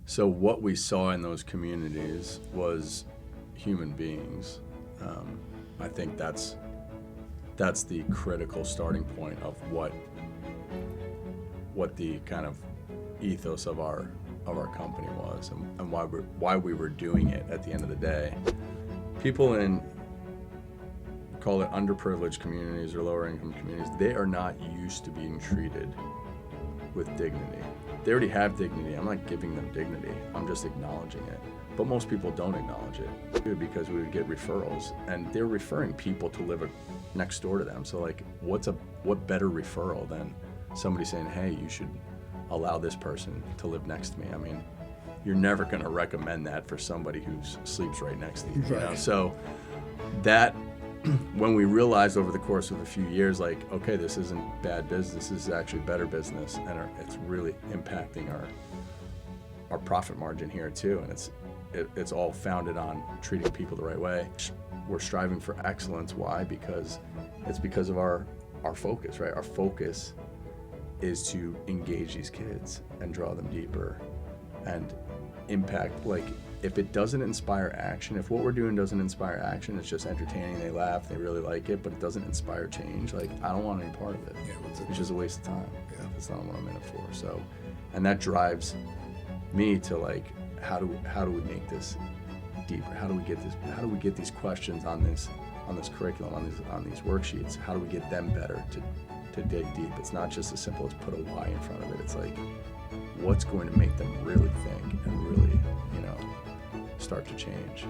So what we saw in those communities was human beings. I think that's the critical starting point of what the kind of ethos of our company was, and why we were doing it at the end of the day. People in, call it underprivileged communities or lower income communities, they are not used to being treated with dignity. They already have dignity. I'm not giving them dignity. I'm just acknowledging it. But most people don't acknowledge it because we would get referrals, and they're referring people to live next door to them. So like, what better referral than somebody saying, hey, you should allow this person to live next to me? I mean, you're never going to recommend that for somebody who sleeps right next to you. Right. You know? So that, when we realized over the course of a few years, like, okay, this isn't bad business, this is actually better business, and it's really impacting our profit margin here too, and it's all founded on treating people the right way. We're striving for excellence. Why? Because it's because of our focus, right? Our focus is to engage these kids and draw them deeper and impact. Like, if it doesn't inspire action, if what we're doing doesn't inspire action, it's just entertaining, they laugh, they really like it, but it doesn't inspire change, like, I don't want any part of it. It's just a waste of time. Yeah. That's not what I'm in it for. So, and that drives me to, like, how do we make this deeper? How do we get these questions on this curriculum, on these worksheets? How do we get them better to dig deep? It's not just as simple as put a why in front of it. It's like, what's going to make them really think and really, start to change.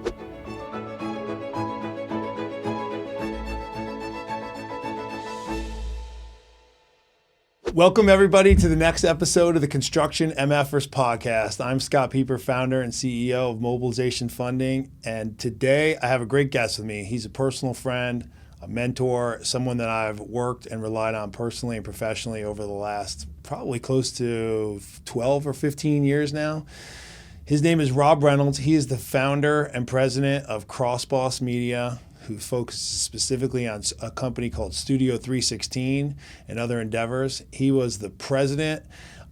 Welcome, everybody, to the next episode of the Construction MF'ers Podcast. I'm 𝗧𝗿𝗵, founder and CEO of Mobilization Funding, and today I have a great guest with me. He's a personal friend, a mentor, someone that I've worked and relied on personally and professionally over the last probably close to 12 or 15 years now. His name is Rob Reynolds. He is the founder and president of Crossboss Media, who focuses specifically on a company called Studio 316 and other endeavors. He was the president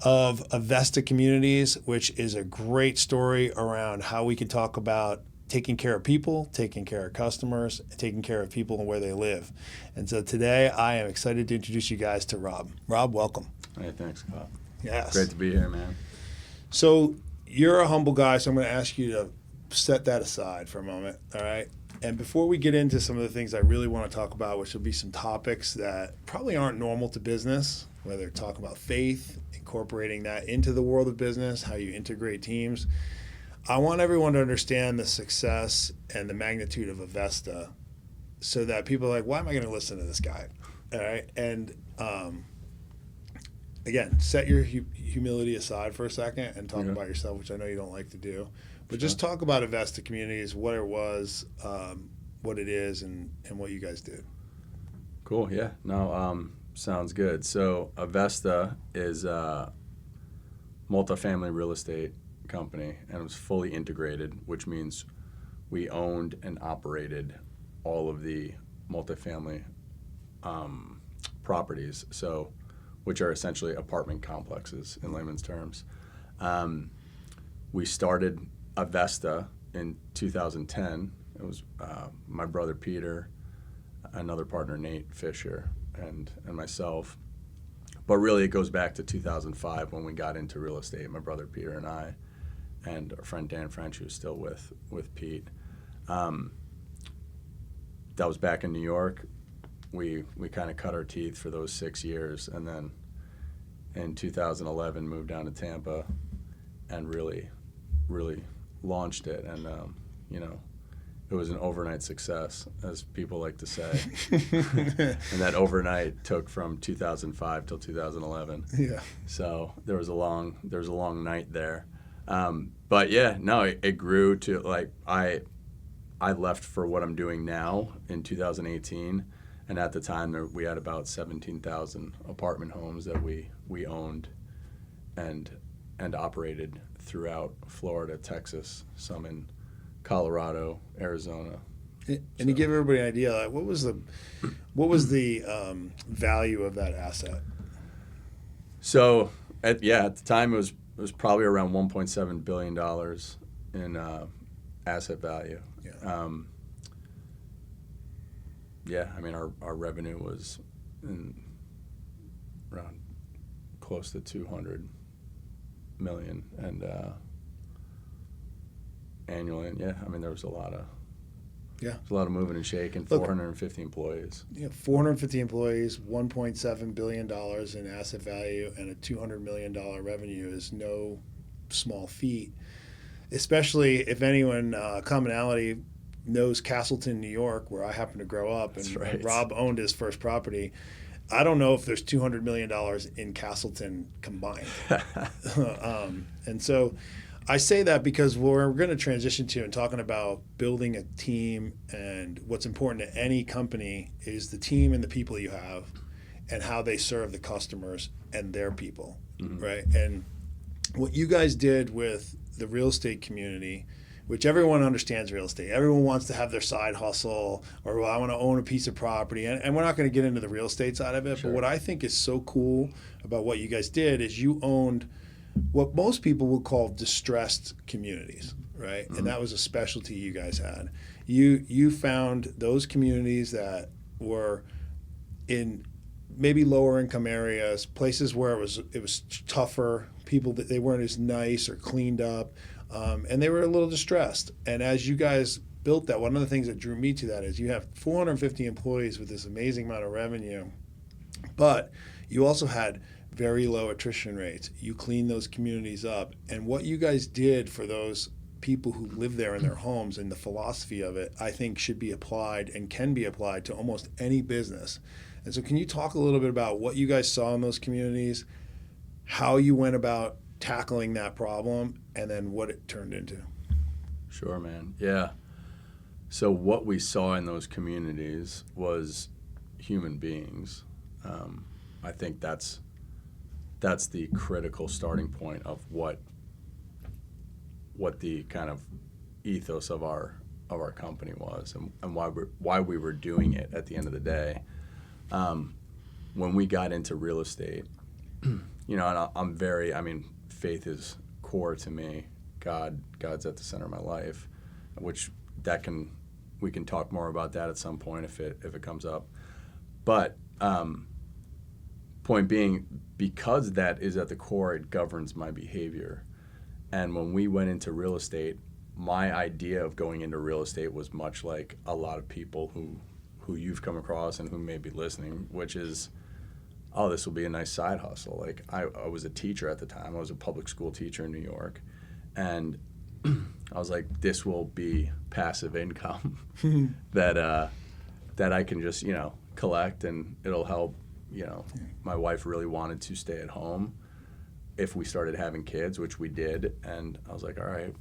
of Avesta Communities, which is a great story around how we can talk about taking care of people, taking care of customers, taking care of people and where they live. And so today I am excited to introduce you guys to Rob. Rob, welcome. Hey, thanks, Scott. Yes. Great to be here, man. So you're a humble guy, so I'm going to ask you to set that aside for a moment, all right? And before we get into some of the things I really want to talk about, which will be some topics that probably aren't normal to business, whether talk about faith, incorporating that into the world of business, how you integrate teams, I want everyone to understand the success and the magnitude of Avesta so that people are like, why am I going to listen to this guy? All right. And again, set your humility aside for a second and talk about yourself, which I know you don't like to do. But just talk about Avesta Communities, what it was, what it is, and what you guys do. Cool. Yeah. No, sounds good. So Avesta is a multifamily real estate company, and it was fully integrated, which means we owned and operated all of the multifamily properties, so which are essentially apartment complexes in layman's terms. We started Avesta in 2010. It was my brother Peter, another partner Nate Fisher, and myself. But really, it goes back to 2005 when we got into real estate. My brother Peter and I, and our friend Dan French, who's still with Pete. That was back in New York. We kind of cut our teeth for those 6 years, and then in 2011 moved down to Tampa, and really launched it. And it was an overnight success, as people like to say. And that overnight took from 2005 till 2011. Yeah. So there was a long night there. But yeah, no, it grew to, like, I left for what I'm doing now in 2018, and at the time we had about 17,000 apartment homes that we owned and operated throughout Florida, Texas, some in Colorado, Arizona. And to give everybody an idea, like, what was the value of that asset? So at the time it it was probably around $1.7 billion in asset value. Yeah. Yeah, I mean, our revenue was around close to 200 million, and annually, and yeah, I mean, there was a lot of moving and shaking. 450 employees. Yeah, 450 employees, $1.7 billion in asset value, and a $200 million revenue is no small feat, especially if anyone, commonality, knows Castleton, New York, where I happen to grow up, and, right. and Rob owned his first property. I don't know if there's $200 million in Castleton combined. And so I say that because we're going to transition to and talking about building a team, and what's important to any company is the team and the people you have and how they serve the customers and their people, right? And what you guys did with the real estate community, which everyone understands real estate. Everyone wants to have their side hustle, or, well, I want to own a piece of property. And we're not going to get into the real estate side of it. Sure. But what I think is so cool about what you guys did is you owned what most people would call distressed communities, right? And that was a specialty you guys had. You found those communities that were in maybe lower income areas, places where it was tougher, people that they weren't as nice or cleaned up, and they were a little distressed. And as you guys built that, one of the things that drew me to that is you have 450 employees with this amazing amount of revenue, but you also had very low attrition rates. You cleaned those communities up. And what you guys did for those people who live there in their homes, and the philosophy of it, I think should be applied and can be applied to almost any business. And so can you talk a little bit about what you guys saw in those communities, how you went about tackling that problem, and then what it turned into? Sure, man. Yeah. So what we saw in those communities was human beings. I think that's the critical starting point of what the kind of ethos of our company was, and why we were doing it at the end of the day. When we got into real estate, and faith is core to me. God's at the center of my life, which we can talk more about that at some point if it comes up. But point being, because that is at the core, it governs my behavior. And when we went into real estate, my idea of going into real estate was much like a lot of people who you've come across and who may be listening, which is, oh, this will be a nice side hustle. Like I was a teacher at the time. I was a public school teacher in New York. And I was like, this will be passive income that I can just, collect, and it'll help. My wife really wanted to stay at home if we started having kids, which we did. And I was like, all right,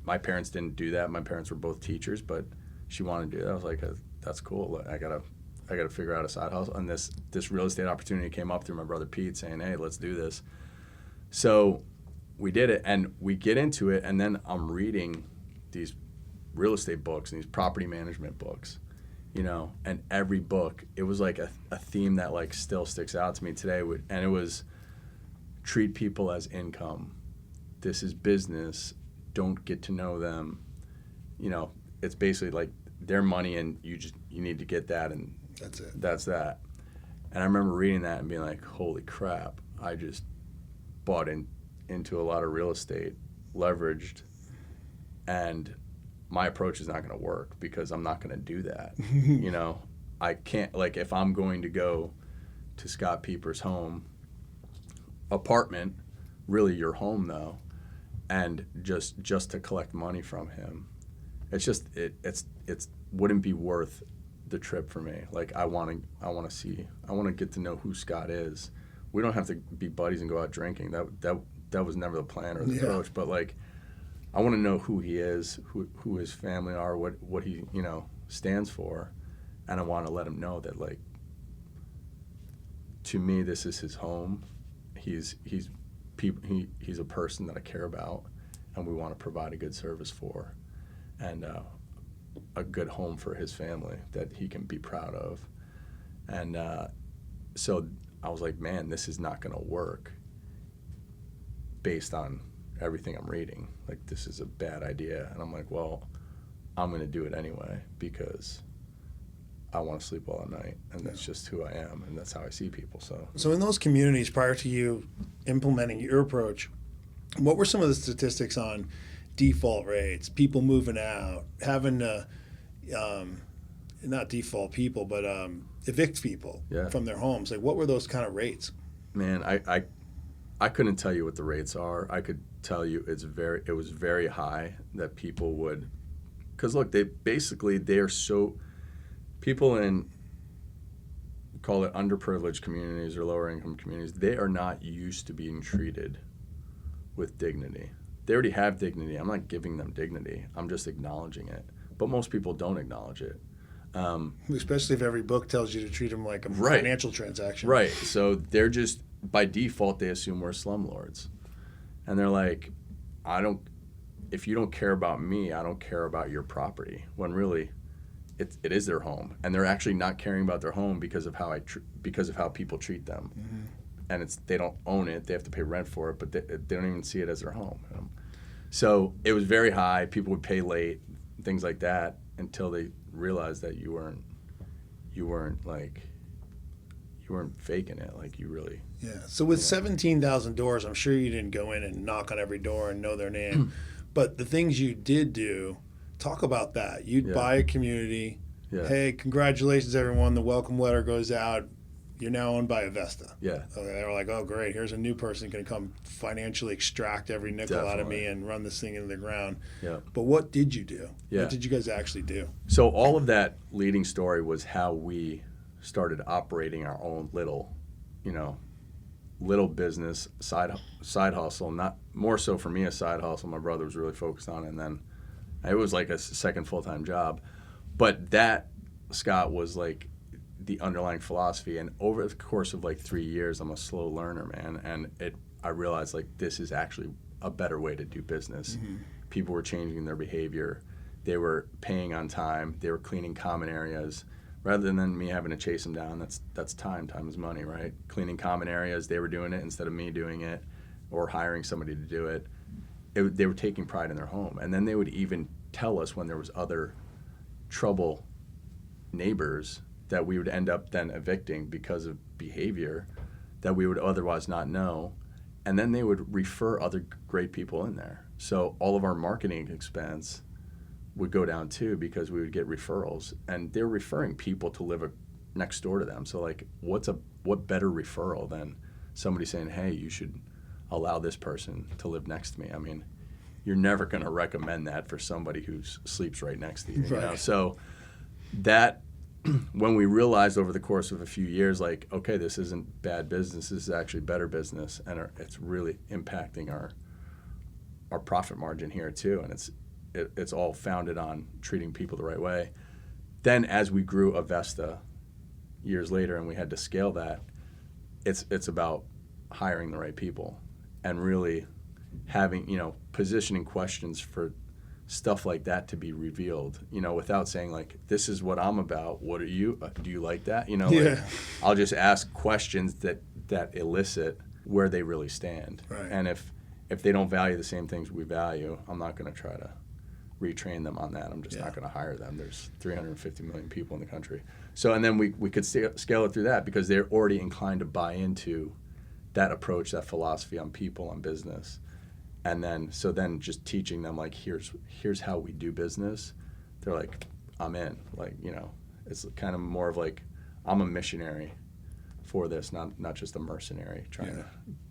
my parents didn't do that. My parents were both teachers, but she wanted to do that. I was like, that's cool. I gotta figure out a side hustle. And this real estate opportunity came up through my brother Pete saying, hey, let's do this. So we did it, and we get into it, and then I'm reading these real estate books and these property management books, and every book, it was like a theme that like still sticks out to me today. And it was treat people as income. This is business. Don't get to know them. It's basically like their money, and you need to get that, and That's it. That's that. And I remember reading that and being like, holy crap, I just bought into a lot of real estate, leveraged, and my approach is not going to work because I'm not going to do that. I can't, like, if I'm going to go to 𝗧𝗵𝗵𝗀 home, apartment, really your home though, and just to collect money from him, it's wouldn't be worth the trip for me. Like I want to get to know who Scott is. We don't have to be buddies and go out drinking. That was never the plan or the approach. But like, I want to know who he is, who his family are, what he stands for, and I want to let him know that, like, to me, this is his home. He's a person that I care about, and we want to provide a good service for, and a good home for his family that he can be proud of. And so I was like, man, this is not going to work. based on everything I'm reading. Like, this is a bad idea. And I'm like, well, I'm going to do it anyway because I want to sleep well at night. And that's just who I am. And that's how I see people. So in those communities, prior to you implementing your approach, what were some of the statistics on default rates, people moving out, having to, not default people, but evict people from their homes? Like, what were those kind of rates? Man, I couldn't tell you what the rates are. I could tell you it was very high that people would, because look, people in, call it underprivileged communities or lower income communities, they are not used to being treated with dignity. They already have dignity. I'm not giving them dignity. I'm just acknowledging it. But most people don't acknowledge it. Especially if every book tells you to treat them like a financial transaction. Right. So they're just, by default, they assume we're slumlords. And they're like, if you don't care about me, I don't care about your property. When really, it is their home. And they're actually not caring about their home because of how people treat them. Mm-hmm. And they don't own it. They have to pay rent for it, but they don't even see it as their home. So it was very high. People would pay late, things like that, until they realized that you weren't faking it. Like, you really. Yeah. So with 17,000 doors, I'm sure you didn't go in and knock on every door and know their name. But the things you did do, talk about that. You'd buy a community. Yeah. Hey, congratulations, everyone. The welcome letter goes out. You're now owned by Avesta. Yeah. So they were like, oh, great. Here's a new person going to come financially extract every nickel out of me and run this thing into the ground. Yeah. But what did you do? Yeah. What did you guys actually do? So all of that leading story was how we started operating our own little business, side hustle. Not more so for me, a side hustle. My brother was really focused on it. And then it was like a second full-time job. But that, Scott, was like the underlying philosophy. And over the course of like 3 years, I'm a slow learner, man. And I realized, like, this is actually a better way to do business. Mm-hmm. People were changing their behavior. They were paying on time. They were cleaning common areas. Rather than me having to chase them down, that's time. Time is money, right? Cleaning common areas, they were doing it instead of me doing it or hiring somebody to do it. They were taking pride in their home. And then they would even tell us when there was other trouble neighbors that we would end up then evicting because of behavior that we would otherwise not know. And then they would refer other great people in there. So all of our marketing expense would go down too because we would get referrals. And they're referring people to live next door to them. So like, what better referral than somebody saying, hey, you should allow this person to live next to me? I mean, you're never going to recommend that for somebody who sleeps right next to you. Right. You know? So that, when we realized over the course of a few years, like, okay, this isn't bad business, this is actually better business, and it's really impacting our profit margin here too, and it's all founded on treating people the right way. Then as we grew Avesta years later and we had to scale that, it's about hiring the right people and really having, positioning questions for stuff like that to be revealed, without saying like, this is what I'm about. What are you? Do you like that? Like, I'll just ask questions that elicit where they really stand. Right. And if they don't value the same things we value, I'm not going to try to retrain them on that. I'm just not going to hire them. There's 350 million people in the country. So, and then we could scale it through that because they're already inclined to buy into that approach, that philosophy on people, on business. And then just teaching them, like, here's how we do business. They're like, I'm in. Like, it's kind of more of like, I'm a missionary for this, not just a mercenary trying to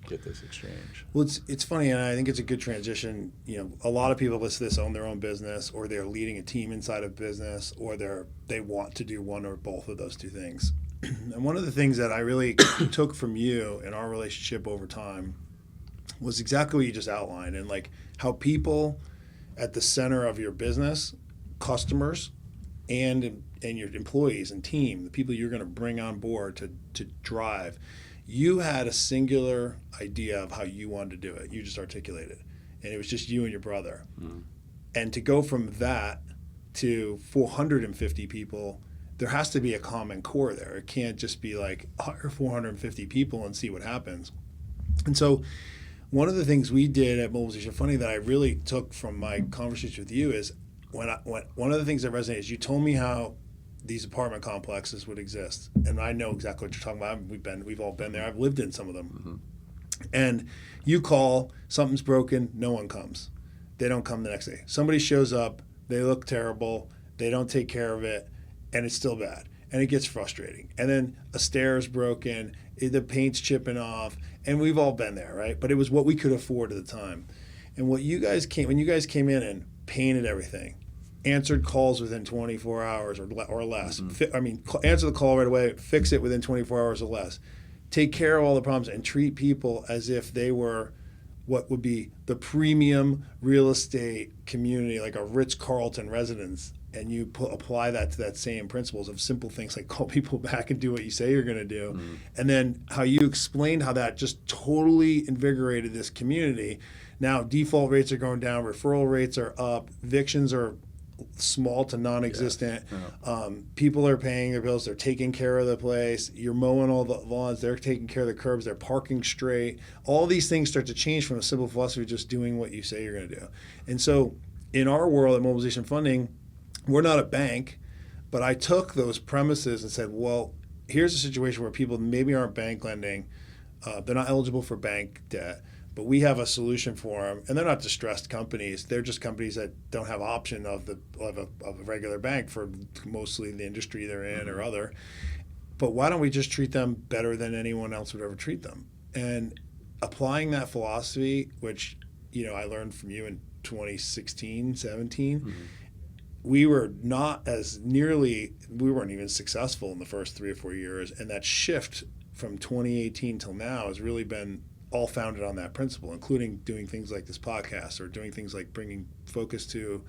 get this exchange. Well, it's funny, and I think it's a good transition. A lot of people listen to this own their own business, or they're leading a team inside of business, or they want to do one or both of those two things. And one of the things that I really took from you in our relationship over time was exactly what you just outlined, and like how people at the center of your business, customers, and your employees and team, the people you're going to bring on board to drive, you had a singular idea of how you wanted to do it. You just articulated, and it was just you and your brother. Mm. And to go from that to 450 people, there has to be a common core there. It can't just be like hire 450 people and see what happens. And so one of the things we did at Mobilization Funding that I really took from my conversation with you is when one of the things that resonated is you told me how these apartment complexes would exist, and I know exactly what you're talking about. We've all been there. I've lived in some of them, and you call, something's broken, no one comes. They don't come the next day. Somebody shows up, they look terrible, they don't take care of it, and it's still bad. And it gets frustrating. And then a stair is broken, the paint's chipping off, and we've all been there, right? But it was what we could afford at the time. And when you guys came in and painted everything, answered calls within 24 hours or less. Answer the call right away, fix it within 24 hours or less. Take care of all the problems and treat people as if they were what would be the premium real estate community, like a Ritz-Carlton residence. And you apply that to that same principles of simple things like call people back and do what you say you're going to do. And then how you explained how that just totally invigorated this community. Now default rates are going down, referral rates are up, evictions are small to non-existent. People are paying their bills, they're taking care of the place, you're mowing all the lawns, they're taking care of the curbs, they're parking straight. All these things start to change from a simple philosophy of just doing what you say you're going to do. And so in our world at Mobilization Funding, we're not a bank, but I took those premises and said, well, here's a situation where people maybe aren't bank lending, they're not eligible for bank debt, but we have a solution for them. And they're not distressed companies. They're just companies that don't have option of a regular bank for mostly the industry they're in or other. But why don't we just treat them better than anyone else would ever treat them? And applying that philosophy, which I learned from you in 2016, 17, we were not we weren't even successful in the first 3 or 4 years. And that shift from 2018 till now has really been all founded on that principle, including doing things like this podcast or doing things like bringing focus to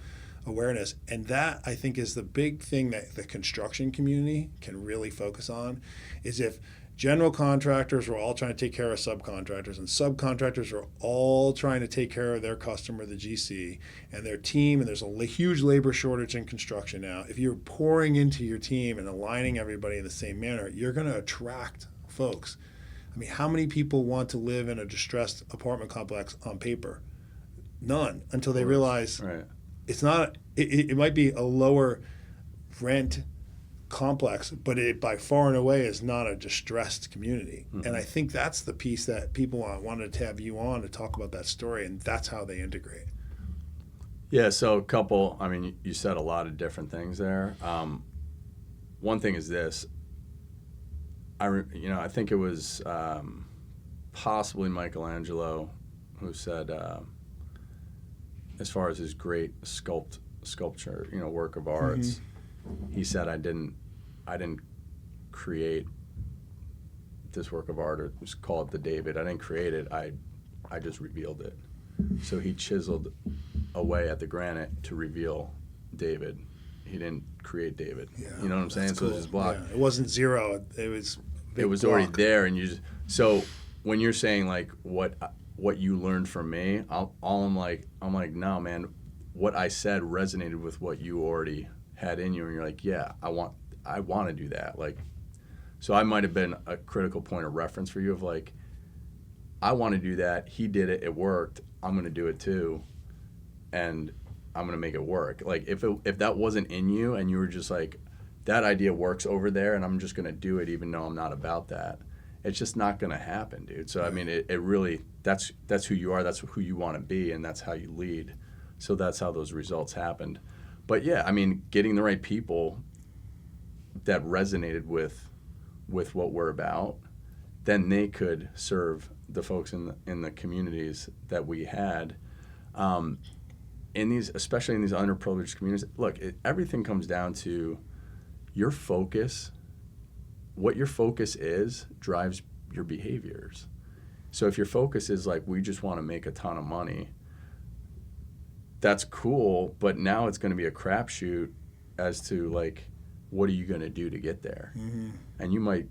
awareness. And that, I think, is the big thing that the construction community can really focus on, is if general contractors were all trying to take care of subcontractors and subcontractors are all trying to take care of their customer, the GC, and their team, and there's a huge labor shortage in construction now. If you're pouring into your team and aligning everybody in the same manner, you're going to attract folks. I mean, how many people want to live in a distressed apartment complex on paper? None, until they realize it's not. It might be a lower rent complex, but it by far and away is not a distressed community. And I think that's the piece that people wanted to have you on to talk about that story, and that's how they integrate. Yeah, so you said a lot of different things there. One thing is this. I think it was possibly Michelangelo who said, as far as his great sculpture, work of arts, he said, I didn't create this work of art, or it was called the David. I didn't create it. I just revealed it. So he chiseled away at the granite to reveal David. He didn't create David. Yeah, you know what I'm saying? Cool. So it was just block. Yeah, it wasn't zero. It was already there, and so when you're saying like what you learned from me, I'm like, no, man, what I said resonated with what you already had in you, and you're like, yeah, I want to do that. Like, so I might have been a critical point of reference for you of like, I want to do that. He did it. It worked. I'm going to do it too, and I'm going to make it work. Like if that wasn't in you, and you were just like, that idea works over there, and I'm just going to do it even though I'm not about that, it's just not going to happen, dude. So, I mean, it really, that's who you are, that's who you want to be, and that's how you lead. So that's how those results happened. But, yeah, I mean, getting the right people that resonated with what we're about, then they could serve the folks in the communities that we had. Especially in these underprivileged communities, look, everything comes down to your focus. What your focus is drives your behaviors. So if your focus is like, we just want to make a ton of money, that's cool, but now it's going to be a crapshoot as to like, what are you going to do to get there? And you might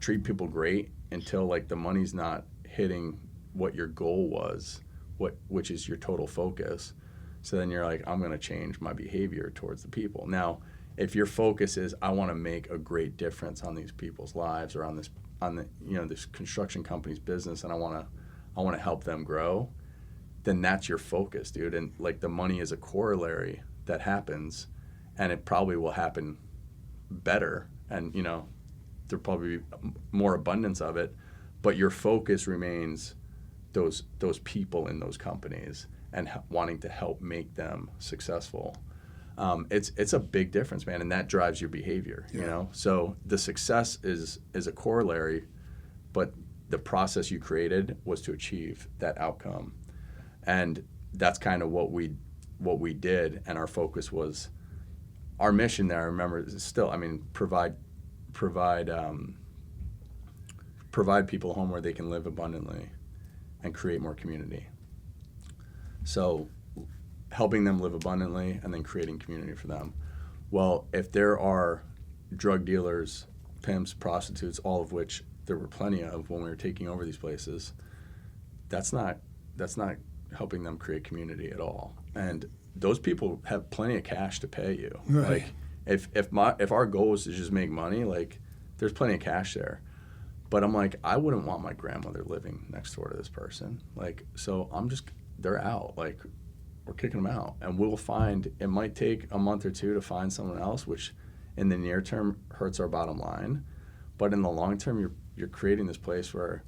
treat people great until like the money's not hitting what your goal was, which is your total focus. So then you're like, I'm going to change my behavior towards the people. Now, if your focus is, I want to make a great difference on these people's lives or on this construction company's business, and I want I want to help them grow, then that's your focus, dude. And like the money is a corollary that happens, and it probably will happen better, and you know, there'll probably be more abundance of it, but your focus remains those people in those companies and wanting to help make them successful. It's a big difference, man, and that drives your behavior. You know, so the success is a corollary, but the process you created was to achieve that outcome, and that's kind of what we did. And our focus was, our mission there, I remember, is still, I mean, provide people a home where they can live abundantly and create more community. So helping them live abundantly and then creating community for them. Well, if there are drug dealers, pimps, prostitutes, all of which there were plenty of when we were taking over these places, that's not helping them create community at all. And those people have plenty of cash to pay you. Right. Like if our goal is to just make money, like there's plenty of cash there. But I'm like, I wouldn't want my grandmother living next door to this person. Like, so they're out. Like, we're kicking them out. And we'll find, it might take a month or two to find someone else, which in the near term hurts our bottom line. But in the long term, you're creating this place where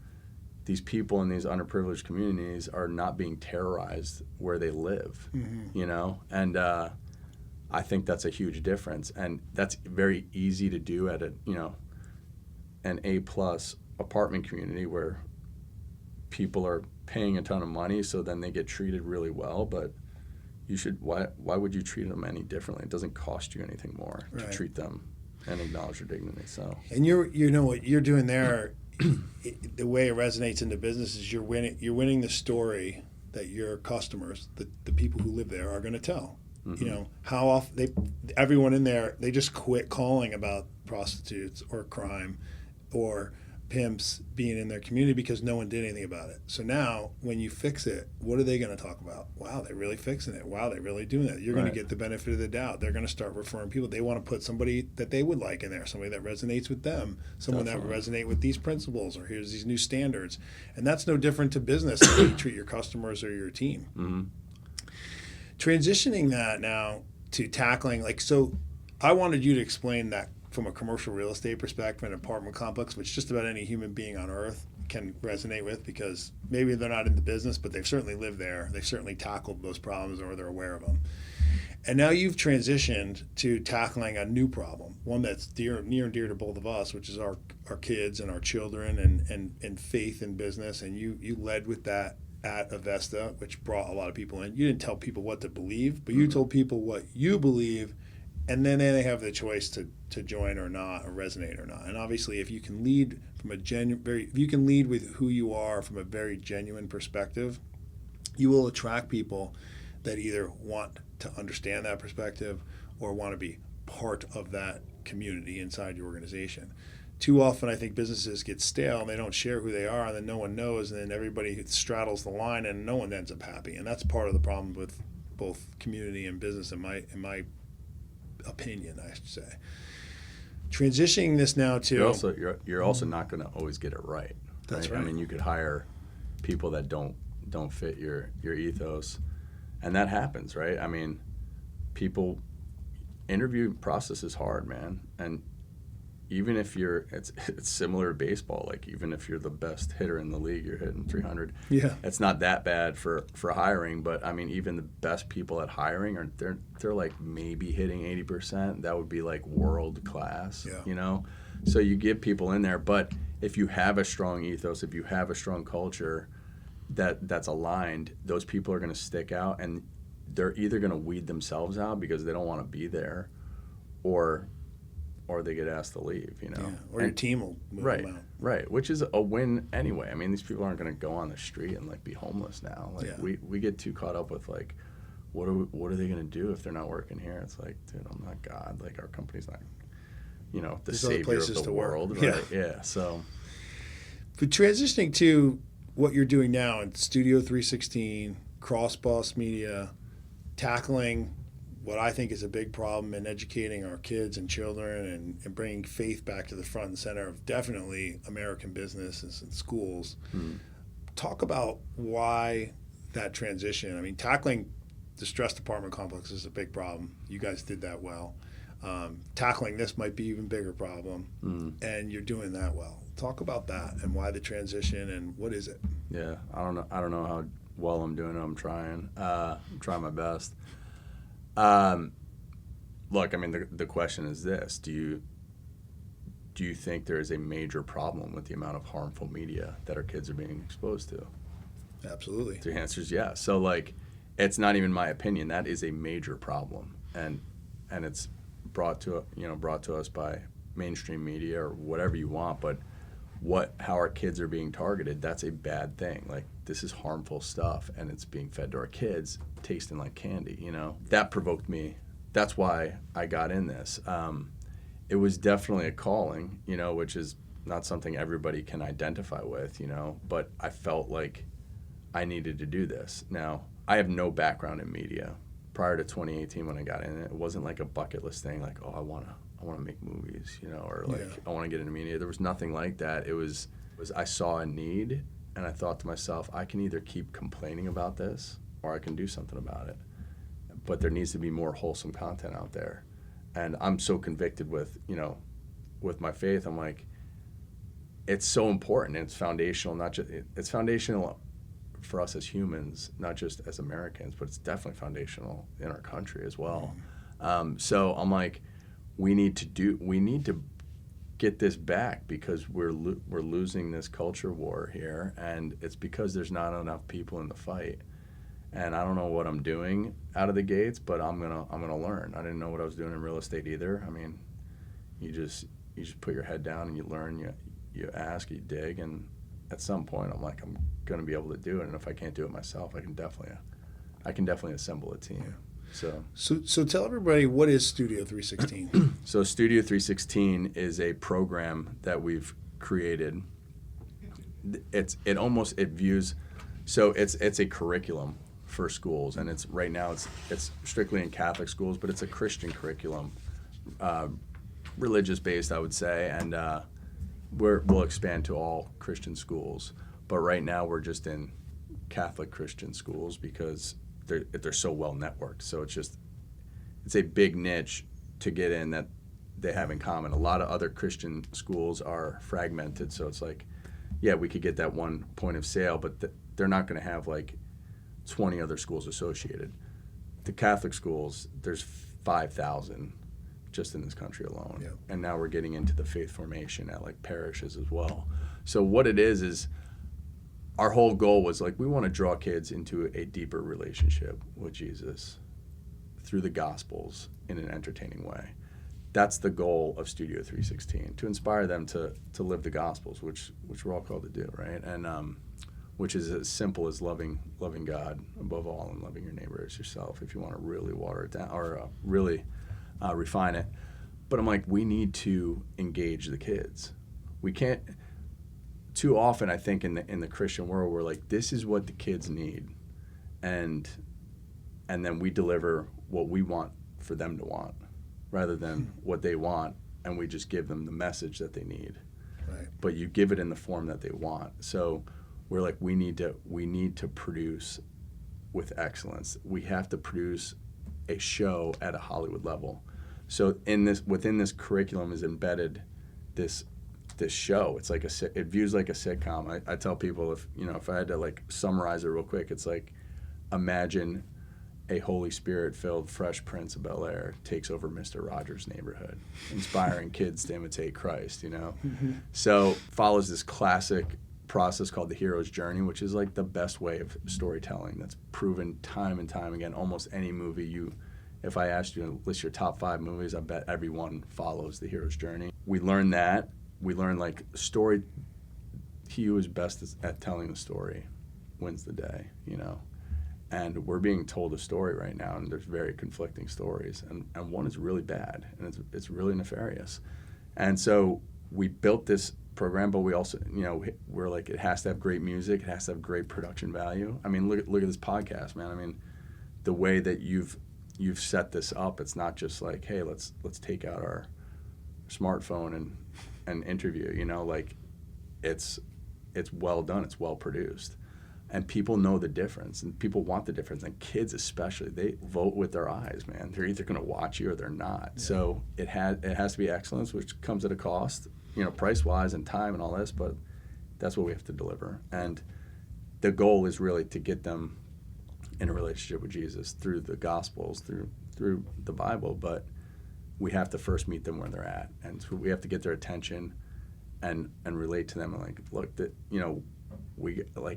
these people in these underprivileged communities are not being terrorized where they live, you know? And I think that's a huge difference. And that's very easy to do at an A+ apartment community where people are paying a ton of money, so then they get treated really well. But why would you treat them any differently? It doesn't cost you anything more to treat them and acknowledge their dignity. So, and you know what you're doing there, the way it resonates into business is you're winning the story that your customers, the people who live there, are going to tell. You know, how often everyone in there, they just quit calling about prostitutes or crime or pimps being in their community because no one did anything about it. So now when you fix it, what are they going to talk about? Wow, they're really fixing it. Wow, they're really doing that. You're going to get the benefit of the doubt. They're going to start referring people. They want to put somebody that they would like in there, somebody that resonates with them, someone that would resonate with these principles, or here's these new standards. And that's no different to business how you treat your customers or your team. Transitioning that now to tackling, so I wanted you to explain that from a commercial real estate perspective, an apartment complex, which just about any human being on earth can resonate with, because maybe they're not in the business, but they've certainly lived there. They've certainly tackled those problems, or they're aware of them. And now you've transitioned to tackling a new problem, one that's near and dear to both of us, which is our kids and our children and faith in business. And you led with that at Avesta, which brought a lot of people in. You didn't tell people what to believe, but you told people what you believe, and then they have the choice to join or not, or resonate or not. And obviously, if you can lead from if you can lead with who you are from a very genuine perspective, you will attract people that either want to understand that perspective or want to be part of that community inside your organization. Too often, I think businesses get stale and they don't share who they are, and then no one knows, and then everybody straddles the line, and no one ends up happy. And that's part of the problem with both community and business, in my opinion, I should say. Transitioning this now to you're also not going to always get it right. That's right. I mean, you could hire people that don't fit your ethos, and that happens, right? I mean, people interview process is hard, man, and even if it's similar to baseball. Like, even if you're the best hitter in the league, you're hitting 300. Yeah, it's not that bad for hiring. But I mean, even the best people at hiring they're like maybe hitting 80%. That would be like world class. Yeah. You know, so you get people in there. But if you have a strong ethos, if you have a strong culture that's aligned, those people are going to stick out, and they're either going to weed themselves out because they don't want to be there, or they get asked to leave, you know. Yeah. Or your team will move them out. Right, which is a win anyway. I mean, these people aren't going to go on the street and like be homeless now. Like, we get too caught up with like, what are they going to do if they're not working here? It's like, dude, I'm not God. Like, our company's not, the There's savior of the world. Right? Yeah. So, but transitioning to what you're doing now in Studio 316, Cross Boss Media, tackling what I think is a big problem in educating our kids and children and bringing faith back to the front and center of definitely American businesses and schools. talk about why that transition. I mean, tackling distressed apartment complexes is a big problem. You guys did that well. Tackling this might be even bigger problem, and you're doing that well. Talk about that and why the transition and what is it? Yeah, I don't know how well I'm doing. I'm trying. I'm trying my best. Look, I mean, the question is this: do you think there is a major problem with the amount of harmful media that our kids are being exposed to? Absolutely. The answer is yes. So like, it's not even my opinion. That is a major problem, and it's brought to us by mainstream media or whatever you want. But how our kids are being targeted, that's a bad thing. Like, this is harmful stuff, and it's being fed to our kids, tasting like candy. That provoked me. That's why I got in this. It was definitely a calling, which is not something everybody can identify with, but I felt like I needed to do this. Now, I have no background in media. Prior to 2018, when I got in it, it wasn't like a bucket list thing, like, oh, I want to make movies, or like, I want to get into media. There was nothing like that. It was I saw a need, and I thought to myself, I can either keep complaining about this, or I can do something about it. But there needs to be more wholesome content out there. And I'm so convicted with my faith. I'm like, it's so important. It's foundational. It's foundational for us as humans, not just as Americans, but it's definitely foundational in our country as well. So I'm like, we need to get this back, because we're losing this culture war here, and it's because there's not enough people in the fight. And I don't know what I'm doing out of the gates, but I'm gonna learn. I didn't know what I was doing in real estate either. I mean, you just put your head down and you learn. You ask, you dig, and at some point, I'm like, I'm gonna be able to do it. And if I can't do it myself, I can definitely assemble a team. So tell everybody, what is Studio 316? So Studio 316 is a program that we've created. It's a curriculum for schools, and right now it's strictly in Catholic schools, but it's a Christian curriculum, religious based, I would say, and we'll expand to all Christian schools. But right now we're just in Catholic Christian schools because they're so well networked. So it's a big niche to get in that they have in common. A lot of other Christian schools are fragmented, so it's like, yeah, we could get that one point of sale, but they're not going to have like 20 other schools associated. The Catholic schools, there's 5,000 just in this country alone. Yep. And now we're getting into the faith formation at like parishes as well. So what it is our whole goal was like, we want to draw kids into a deeper relationship with Jesus through the Gospels in an entertaining way. That's the goal of Studio 316, to inspire them to live the Gospels, which we're all called to do, right? And which is as simple as loving God above all and loving your neighbor as yourself, if you want to really water it down or really refine it. But I'm like, we need to engage the kids. We can't. Too often, I think in the Christian world, we're like, this is what the kids need, and then we deliver what we want for them to want, rather than what they want, and we just give them the message that they need. Right. But you give it in the form that they want. So we're like, we need to produce with excellence. We have to produce a show at a Hollywood level. So within this curriculum is embedded this show. It's like it views like a sitcom. I tell people, if I had to like summarize it real quick, it's like, imagine a Holy Spirit-filled Fresh Prince of Bel-Air takes over Mr. Rogers' neighborhood, inspiring kids to imitate Christ, Mm-hmm. So follows this classic process called the hero's journey, which is like the best way of storytelling that's proven time and time again. Almost any movie if I asked you to list your top 5 movies, I bet everyone follows the hero's journey. We learn that. We learn like story. He who is best at telling the story wins the day, And we're being told a story right now, and there's very conflicting stories, and one is really bad, and it's really nefarious. And so we built this program, but we also, we're like, it has to have great music, it has to have great production value. I mean, look at this podcast, man. I mean, the way that you've set this up, it's not just like, hey, let's take out our smartphone and interview. Like, it's well done, it's well produced. And people know the difference, and people want the difference. And kids especially, they vote with their eyes, man. They're either going to watch you or they're not. Yeah. So it has to be excellence, which comes at a cost, price-wise and time and all this, but that's what we have to deliver. And the goal is really to get them in a relationship with Jesus through the Gospels, through the Bible, but we have to first meet them where they're at. And so we have to get their attention and relate to them and look,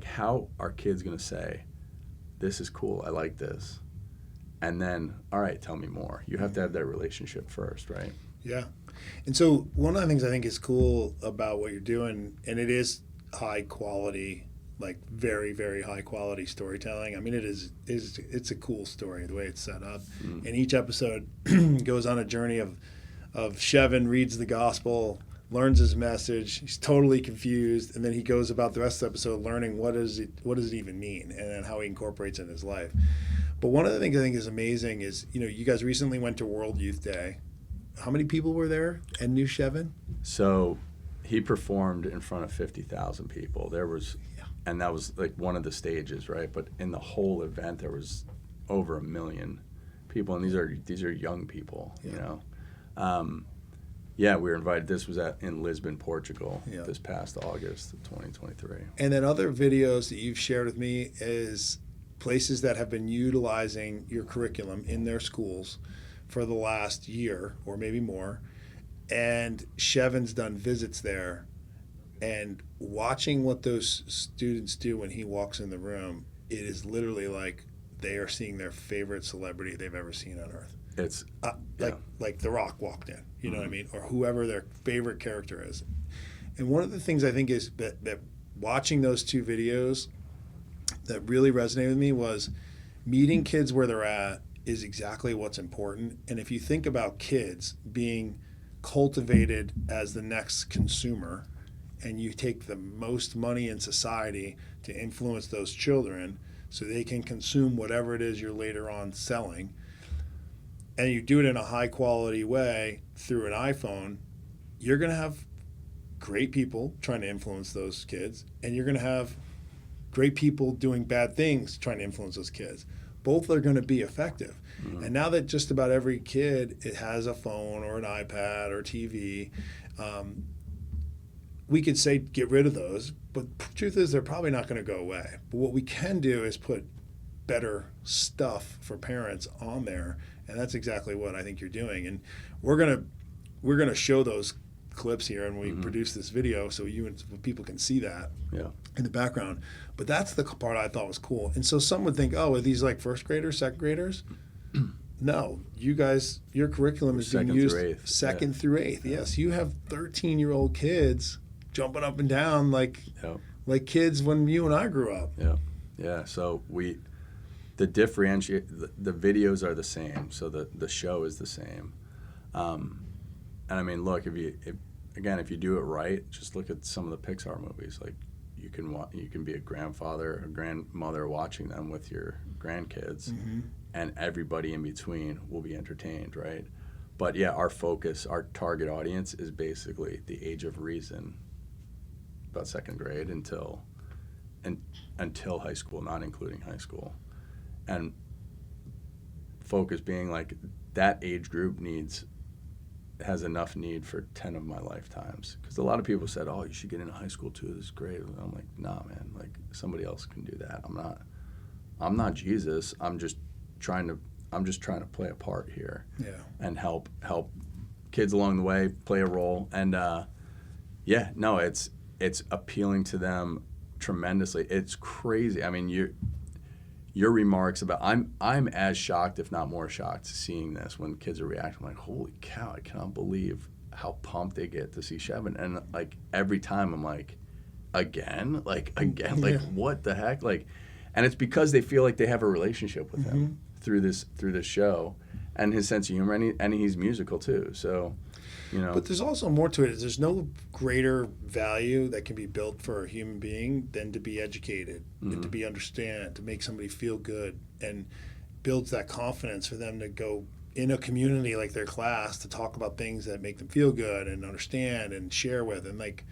how are kids going to say, this is cool, I like this, and then, all right, tell me more. You have to have that relationship first, right? Yeah. And so one of the things I think is cool about what you're doing, and it is high quality, like very, very high quality storytelling. I mean, it's a cool story, the way it's set up. And each episode goes on a journey of 𝗕𝗂𝘁𝗵 reads the gospel, learns his message, he's totally confused, and then he goes about the rest of the episode learning what does it even mean, and then how he incorporates it in his life. But one of the things I think is amazing is, you guys recently went to World Youth Day. How many people were there and knew 𝗕𝗂𝘁𝗵? So he performed in front of 50,000 people. And that was like one of the stages, right? But in the whole event, there was over 1 million people, and these are young people, Yeah, we were invited. This was in Lisbon, Portugal, this past August of 2023. And then other videos that you've shared with me is places that have been utilizing your curriculum in their schools for the last year or maybe more. And 𝗕𝗂𝘁𝗵's done visits there. And watching what those students do when he walks in the room, it is literally like they are seeing their favorite celebrity they've ever seen on earth. It's like The Rock walked in, you know what I mean? Or whoever their favorite character is. And one of the things I think is that watching those two videos that really resonated with me was meeting kids where they're at is exactly what's important. And if you think about kids being cultivated as the next consumer, and you take the most money in society to influence those children so they can consume whatever it is you're later on selling, and you do it in a high quality way through an iPhone, you're going to have great people trying to influence those kids, and you're going to have great people doing bad things trying to influence those kids. Both are going to be effective. Mm-hmm. And now that just about every kid has a phone or an iPad or TV, we could say get rid of those, but the truth is they're probably not going to go away. But what we can do is put better stuff for parents on there, and that's exactly what I think you're doing. And we're gonna show those clips here, and we produce this video so people can see that in the background. But that's the part I thought was cool. And so some would think, oh, are these like first graders, second graders? No, you guys, your curriculum is being used second through eighth. Yes, you have 13-year-old kids jumping up and down like kids when you and I grew up. Yeah. So the videos are the same. So the show is the same. And I mean, look, if you do it right, just look at some of the Pixar movies. Like you can be a grandfather or grandmother watching them with your grandkids, and everybody in between will be entertained, right? But yeah, our target audience is basically the age of reason, about second grade until high school, not including high school. And focus being like that age group has enough need for 10 of my lifetimes. Because a lot of people said, oh, you should get into high school too, this is great. And I'm like, nah, man, like somebody else can do that. I'm not Jesus. I'm just trying to play a part here and help kids along the way, play a role. And it's appealing to them tremendously. It's crazy. I mean, your remarks about I'm as shocked, if not more shocked, seeing this when kids are reacting. I'm like, holy cow, I cannot believe how pumped they get to see 𝗕𝗂𝘁𝗵. And like every time I'm like, again, like what the heck? Like, and it's because they feel like they have a relationship with him through this show, and his sense of humor, and he's musical too. So, But there's also more to it. There's no greater value that can be built for a human being than to be educated, and to be understand, to make somebody feel good, and builds that confidence for them to go in a community like their class to talk about things that make them feel good and understand and share with. And like,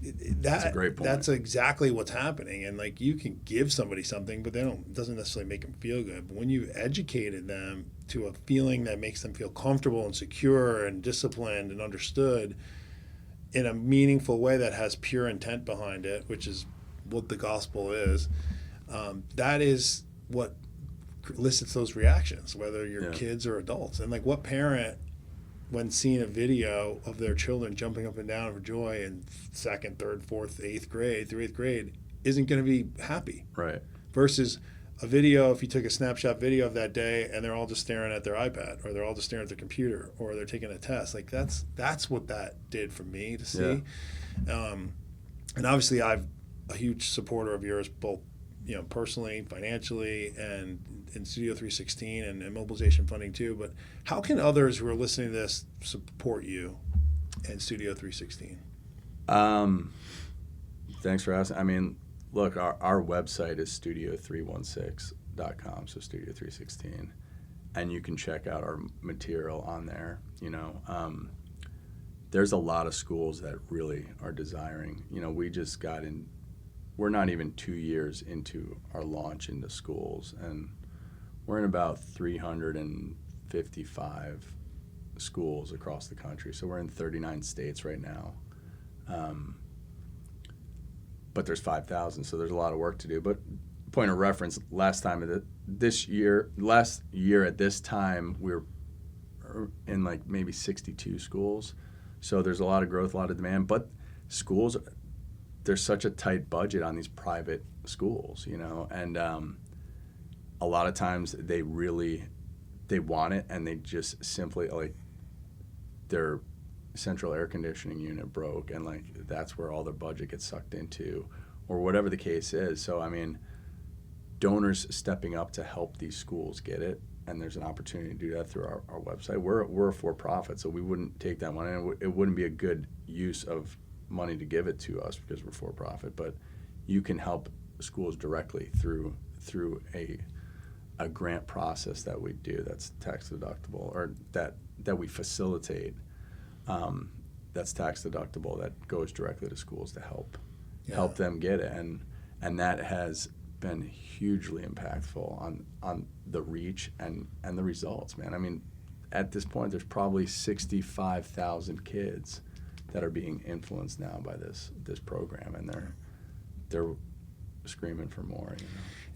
That's a great point. That's exactly what's happening. And like, you can give somebody something, but it doesn't necessarily make them feel good. But when you've educated them to a feeling that makes them feel comfortable and secure and disciplined and understood in a meaningful way that has pure intent behind it, which is what the gospel is, that is what elicits those reactions, whether you're kids or adults. And like, what parent, when seeing a video of their children jumping up and down for joy in 2nd, 3rd, 4th, 8th grade, through 8th grade, isn't going to be happy? Right. Versus a video, if you took a snapshot video of that day and they're all just staring at their iPad, or they're all just staring at their computer, or they're taking a test, like that's what that did for me to see. And obviously I'm a huge supporter of yours, both personally, financially, and in Studio 316 and Mobilization Funding too. But how can others who are listening to this support you and Studio 316? Thanks for asking. I mean, look, our website is 𝗕𝗂𝗀𝗀𝗀𝗀𝗀𝗀, so Studio 316, and you can check out our material on there. There's a lot of schools that really are desiring. We just got in. We're not even 2 years into our launch into schools, and we're in about 355 schools across the country. So we're in 39 states right now. But there's 5,000, so there's a lot of work to do. But point of reference, last year at this time, we were in like maybe 62 schools. So there's a lot of growth, a lot of demand. But schools, there's such a tight budget on these private schools, and a lot of times they want it, and they just simply, like, their central air conditioning unit broke, and like that's where all their budget gets sucked into, or whatever the case is. So I mean, donors stepping up to help these schools get it, and there's an opportunity to do that through our website. We're a for-profit, so we wouldn't take that money, and it wouldn't be a good use of money to give it to us because we're for-profit. But you can help schools directly through a grant process that we do that's tax deductible, or that we facilitate. That's tax deductible, that goes directly to schools to help them get it, and that has been hugely impactful on the reach and the results, man. I mean, at this point, there's probably 65,000 kids that are being influenced now by this program, and they're screaming for more.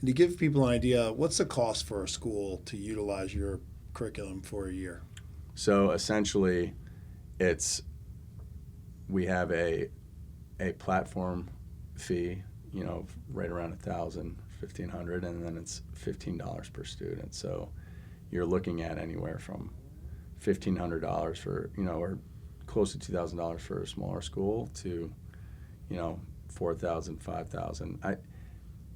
And to give people an idea, what's the cost for a school to utilize your curriculum for a year? So essentially, we have a platform fee, right around $1,000, $1,500, and then it's $15 per student. So you're looking at anywhere from $1,500 for, or close to $2,000 for a smaller school to, $4,000, $5,000.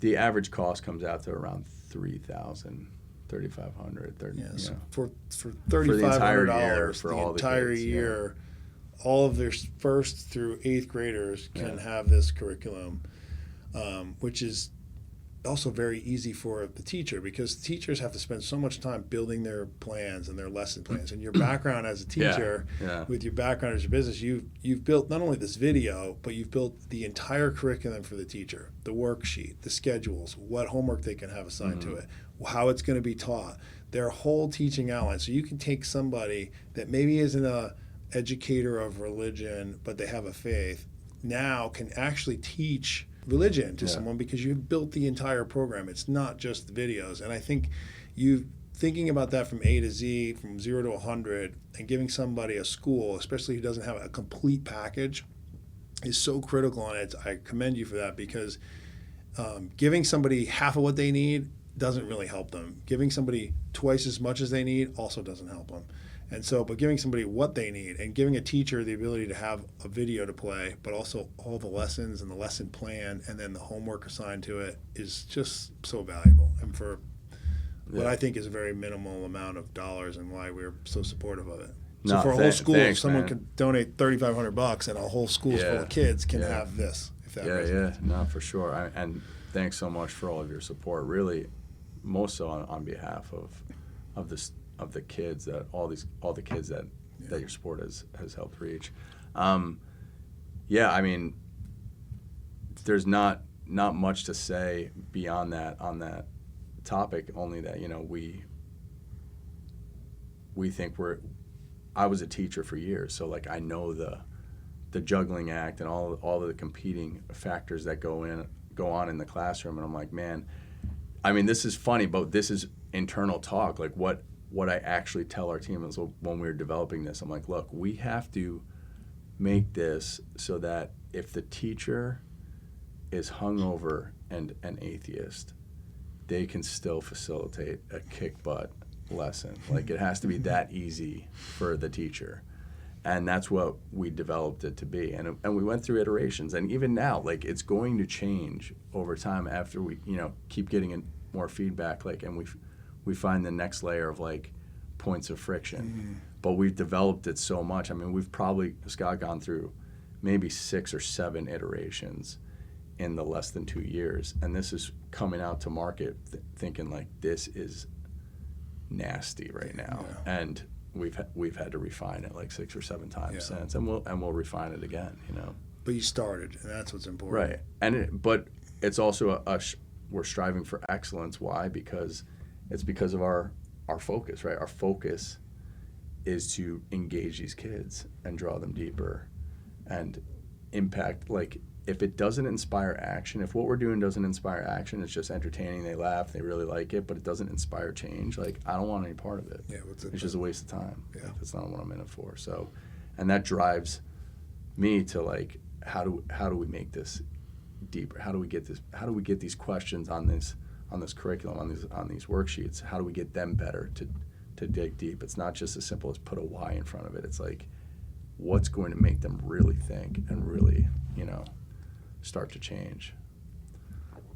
The average cost comes out to around $3,000, $3,500. For $3,500 for the all entire the kids, year, all of their 1st through 8th graders can have this curriculum, which is also very easy for the teacher, because teachers have to spend so much time building their plans and their lesson plans. And your background as a teacher, with your background as your business, you've built not only this video, but you've built the entire curriculum for the teacher, the worksheet, the schedules, what homework they can have assigned to it, how it's going to be taught, their whole teaching outline. So you can take somebody that maybe isn't a educator of religion, but they have a faith, now can actually teach religion to someone, because you've built the entire program. It's not just the videos. And I think you thinking about that from A to Z, from 0 to 100, and giving somebody a school, especially who doesn't have a complete package, is so critical. And I commend you for that, because giving somebody half of what they need doesn't really help them. Giving somebody twice as much as they need also doesn't help them. And so, but giving somebody what they need, and giving a teacher the ability to have a video to play, but also all the lessons and the lesson plan, and then the homework assigned to it, is just so valuable. And for what I think is a very minimal amount of dollars, and why we're so supportive of it. So for a whole school, if someone can donate $3,500, and a whole school's full of kids can have this. If that resonates. No, for sure. And thanks so much for all of your support. Really, most so on behalf of the kids, that all the kids that your sport has helped reach. I mean, there's not much to say beyond that on that topic, only that, you know, we think I was a teacher for years, so like I know the juggling act and all of the competing factors that go on in the classroom, and I'm like, man, I mean, this is funny, but this is internal talk. Like what I actually tell our team is, when we were developing this, I'm like, look, we have to make this so that if the teacher is hungover and an atheist, they can still facilitate a kick butt lesson. Like, it has to be that easy for the teacher. And that's what we developed it to be. And we went through iterations. And even now, like, it's going to change over time after we, you know, keep getting more feedback, like, and we find the next layer of, like, points of friction. But we've developed it so much. I mean, we've probably, Scott, gone through maybe 6 or 7 iterations in the less than 2 years. And this is coming out to market thinking, like, this is nasty right now. Yeah. And we've had to refine it like 6 or 7 times since, and we'll refine it again, you know. But you started, and that's what's important, right? And but it's also we're striving for excellence. Why? Because it's because of our focus, right? Our focus is to engage these kids and draw them deeper, and impact. Like, if it doesn't inspire action, if what we're doing doesn't inspire action, it's just entertaining, they laugh, they really like it, but it doesn't inspire change, like, I don't want any part of it. It's just a waste of time. Yeah. Like, that's not what I'm in it for. So, and that drives me to, like, how do we make this deeper? How do we get these questions on this curriculum, on these worksheets? How do we get them better to dig deep? It's not just as simple as put a why in front of it. It's like, what's going to make them really think and really, you know, start to change.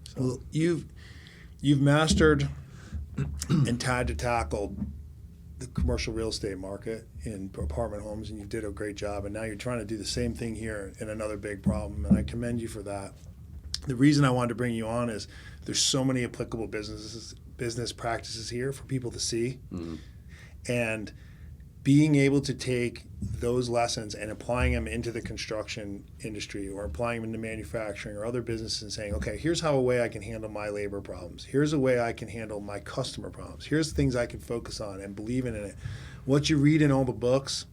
So. Well, you've mastered and tried to tackle the commercial real estate market in apartment homes, and you did a great job. And now you're trying to do the same thing here in another big problem, and I commend you for that. The reason I wanted to bring you on is there's so many applicable business practices here for people to see, and being able to take those lessons and applying them into the construction industry, or applying them into manufacturing or other businesses, and saying, okay, here's a way I can handle my labor problems. Here's a way I can handle my customer problems. Here's things I can focus on and believe in it. What you read in all the books,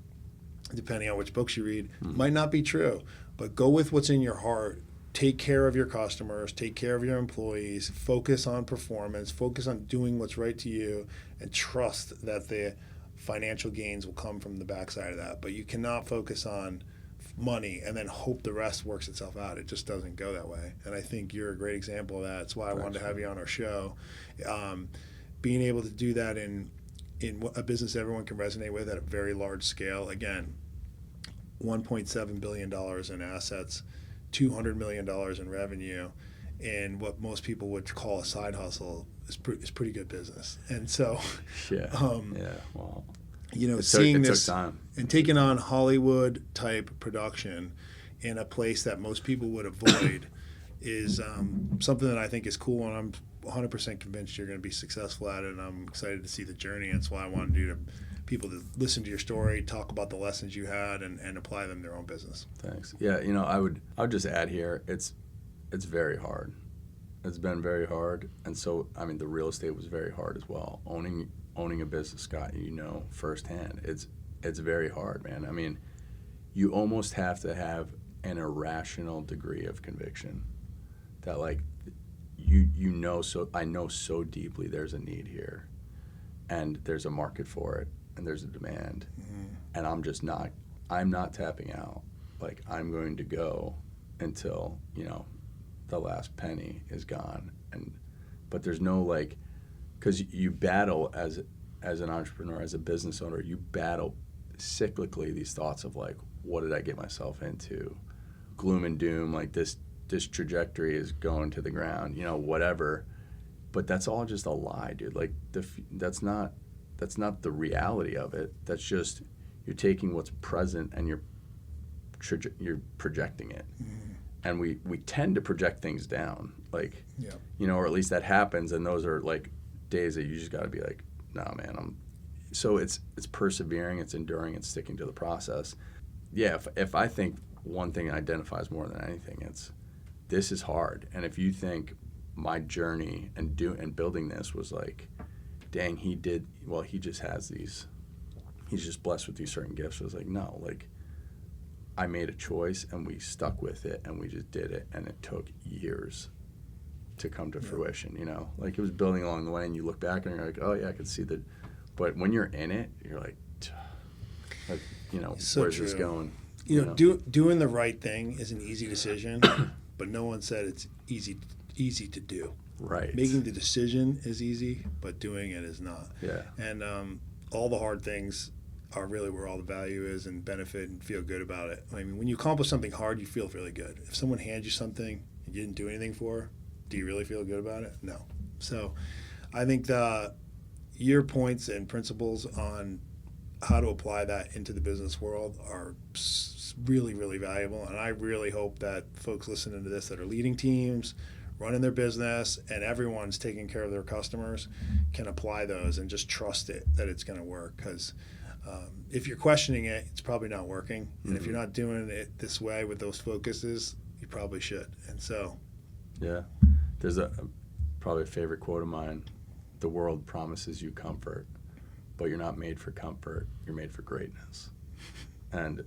depending on which books you read, might not be true, but go with what's in your heart. Take care of your customers, take care of your employees, focus on performance, focus on doing what's right to you, and trust that the financial gains will come from the backside of that. But you cannot focus on money and then hope the rest works itself out. It just doesn't go that way. And I think you're a great example of that. That's why I wanted to have you on our show. Being able to do that in a business everyone can resonate with at a very large scale. Again, $1.7 billion in assets, $200 million in revenue, and what most people would call a side hustle is pretty good business. And so, well, you know, seeing this and taking on Hollywood type production in a place that most people would avoid is something that I think is cool, and I'm 100% convinced you're going to be successful at it, and I'm excited to see the journey. That's why I wanted you to people to listen to your story, talk about the lessons you had, and apply them in their own business. Thanks. Yeah, you know, I would just add here, it's very hard. It's been very hard, and so, I mean, the real estate was very hard as well. Owning a business, Scott, you know firsthand, it's very hard, man. I mean, you almost have to have an irrational degree of conviction that, like, I know so deeply there's a need here, and there's a market for it, and there's a demand, and I'm not tapping out. Like, I'm going to go until, you know, the last penny is gone. But there's no, like, because you battle as an entrepreneur, as a business owner, you battle cyclically these thoughts of, like, what did I get myself into? Gloom and doom, like this trajectory is going to the ground, you know, whatever. But that's all just a lie, dude. Like, that's not the reality of it. That's just, you're taking what's present and you're projecting it. And we tend to project things down, like, you know, or at least that happens, and those are, like, days that you just got to be like, nah, man, so it's persevering, it's enduring, it's sticking to the process. Yeah, if I think one thing identifies more than anything, it's this is hard. And if you think my journey and building this was like, dang, he just has these, he's just blessed with these certain gifts. I was like, no, like, I made a choice and we stuck with it and we just did it, and it took years to come to fruition, you know? Like, it was building along the way, and you look back and you're like, oh yeah, I could see that. But when you're in it, you're like you know, So where's true. this going? You know, doing the right thing is an easy decision, but no one said it's easy to do. Right. Making the decision is easy, but doing it is not. Yeah. And all the hard things are really where all the value is, and benefit and feel good about it. I mean, when you accomplish something hard, you feel really good. If someone hands you something and you didn't do anything for, do you really feel good about it? No. So I think your points and principles on how to apply that into the business world are really, really valuable. And I really hope that folks listening to this that are leading teams, running their business, and everyone's taking care of their customers can apply those and just trust it that it's going to work. Because if you're questioning it, it's probably not working. And if you're not doing it this way with those focuses, you probably should. And so, yeah, there's probably a favorite quote of mine: "The world promises you comfort, but you're not made for comfort. You're made for greatness." And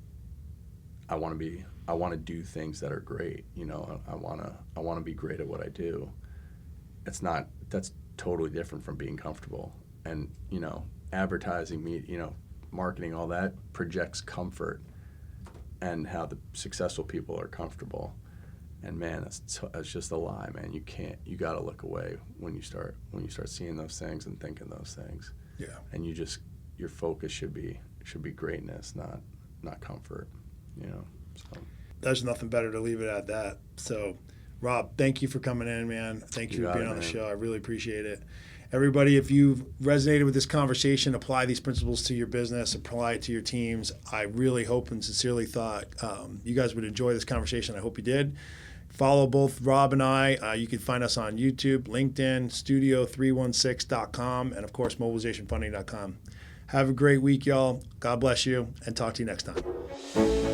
I want to do things that are great. You know, I want to be great at what I do. That's totally different from being comfortable. And, you know, advertising, marketing, all that projects comfort and how the successful people are comfortable. And man, that's just a lie, man. You got to look away when you start seeing those things and thinking those things. yeah. And your focus should be greatness, not comfort, you know. So There's nothing better to leave it at that. So, Rob, thank you for coming in, man. Thank you for being on the show. I really appreciate it. Everybody, if you've resonated with this conversation, apply these principles to your business, apply it to your teams. I really hope and sincerely thought you guys would enjoy this conversation. I hope you did. Follow both Rob and I. You can find us on YouTube, LinkedIn, studio316.com, and of course, mobilizationfunding.com. Have a great week, y'all. God bless you, and talk to you next time.